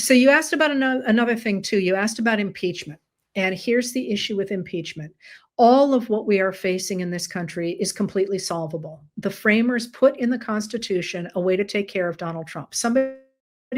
So you asked about another thing too. You asked about impeachment. And here's the issue with impeachment. All of what we are facing in this country is completely solvable. The framers put in the Constitution a way to take care of Donald Trump. Somebody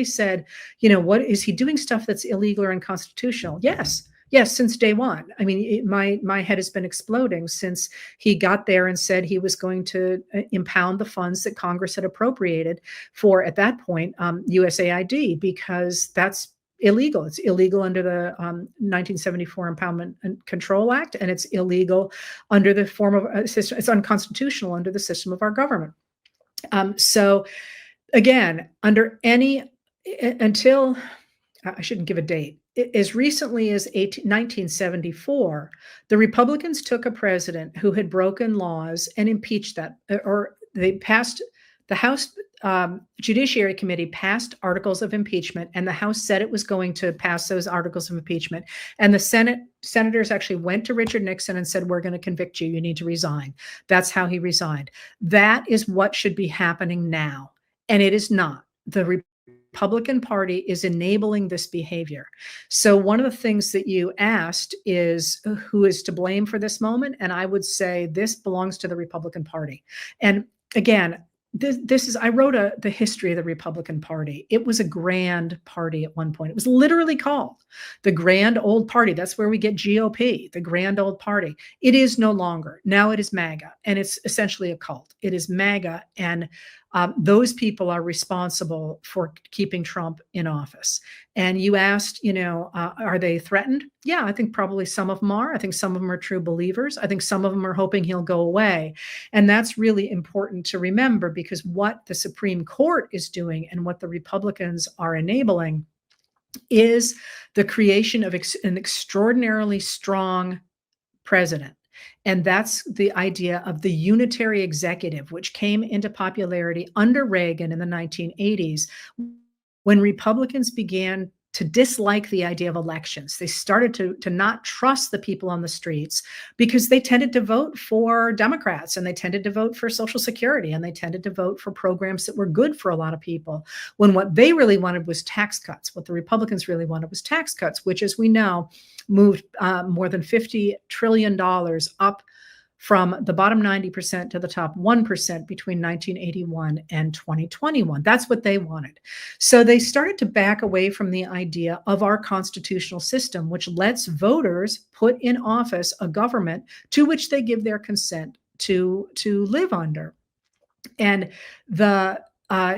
said, what is he doing stuff that's illegal or unconstitutional? Yes. Yes, since day one. I mean, my head has been exploding since he got there and said he was going to impound the funds that Congress had appropriated for, at that point, USAID, because that's illegal. It's illegal under the 1974 Impoundment and Control Act, and it's illegal under the form of a system. It's unconstitutional under the system of our government. So again, until I shouldn't give a date. As recently as 1974, the Republicans took a president who had broken laws and impeached that, or they passed, the House Judiciary Committee passed articles of impeachment, and the House said it was going to pass those articles of impeachment. And the senators actually went to Richard Nixon and said, we're going to convict you. You need to resign. That's how he resigned. That is what should be happening now. And it is not. The Republican Party is enabling this behavior. So one of the things that you asked is who is to blame for this moment? And I would say this belongs to the Republican Party. And again, I wrote the history of the Republican Party. It was a grand party at one point. It was literally called the Grand Old Party. That's where we get GOP, the Grand Old Party. It is no longer. Now it is MAGA, and it's essentially a cult. It is MAGA, and those people are responsible for keeping Trump in office. And you asked, are they threatened? Yeah, I think probably some of them are. I think some of them are true believers. I think some of them are hoping he'll go away. And that's really important to remember, because what the Supreme Court is doing and what the Republicans are enabling is the creation of an extraordinarily strong president. And that's the idea of the unitary executive, which came into popularity under Reagan in the 1980s, when Republicans began to dislike the idea of elections. They started to not trust the people on the streets because they tended to vote for Democrats, and they tended to vote for Social Security, and they tended to vote for programs that were good for a lot of people, when what they really wanted was tax cuts. What the Republicans really wanted was tax cuts, which, as we know, moved more than $50 trillion up from the bottom 90% to the top 1% between 1981 and 2021. That's what they wanted. So they started to back away from the idea of our constitutional system, which lets voters put in office a government to which they give their consent to live under. And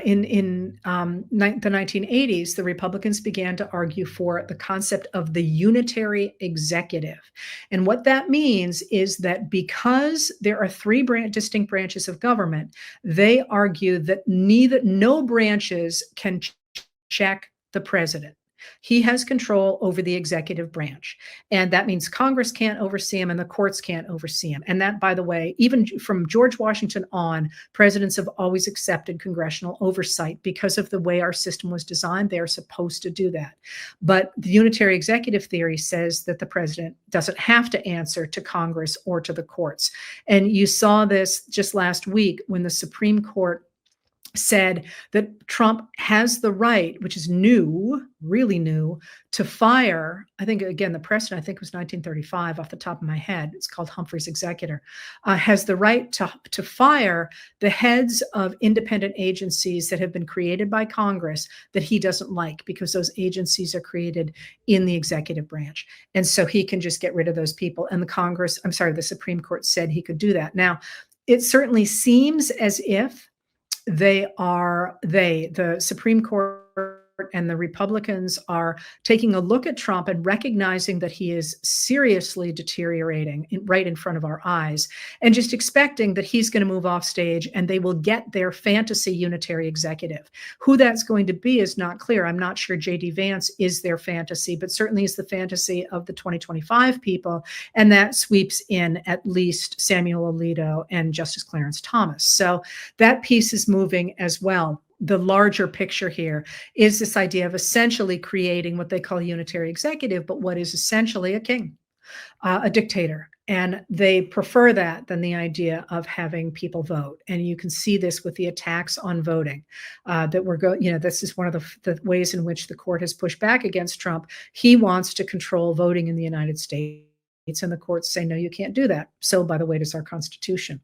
in the 1980s, the Republicans began to argue for the concept of the unitary executive. And what that means is that because there are three distinct branches of government, they argue that no branches can check the president. He has control over the executive branch. And that means Congress can't oversee him and the courts can't oversee him. And that, by the way, even from George Washington on, presidents have always accepted congressional oversight because of the way our system was designed. They are supposed to do that. But the unitary executive theory says that the president doesn't have to answer to Congress or to the courts. And you saw this just last week when the Supreme Court said that Trump has the right, which is new, really new, to fire, I think, again, the precedent, I think it was 1935 off the top of my head, it's called Humphrey's Executor, has the right to fire the heads of independent agencies that have been created by Congress that he doesn't like, because those agencies are created in the executive branch. And so he can just get rid of those people. And the Supreme Court said he could do that. Now, it certainly seems as if the Supreme Court and the Republicans are taking a look at Trump and recognizing that he is seriously deteriorating right in front of our eyes, and just expecting that he's going to move off stage and they will get their fantasy unitary executive. Who that's going to be is not clear. I'm not sure J.D. Vance is their fantasy, but certainly is the fantasy of the 2025 people, and that sweeps in at least Samuel Alito and Justice Clarence Thomas. So that piece is moving as well. The larger picture here is this idea of essentially creating what they call a unitary executive, but what is essentially a king, a dictator. And they prefer that than the idea of having people vote. And you can see this with the attacks on voting that we're going, this is one of the ways in which the court has pushed back against Trump. He wants to control voting in the United States. And the courts say, no, you can't do that. So, by the way, does our Constitution.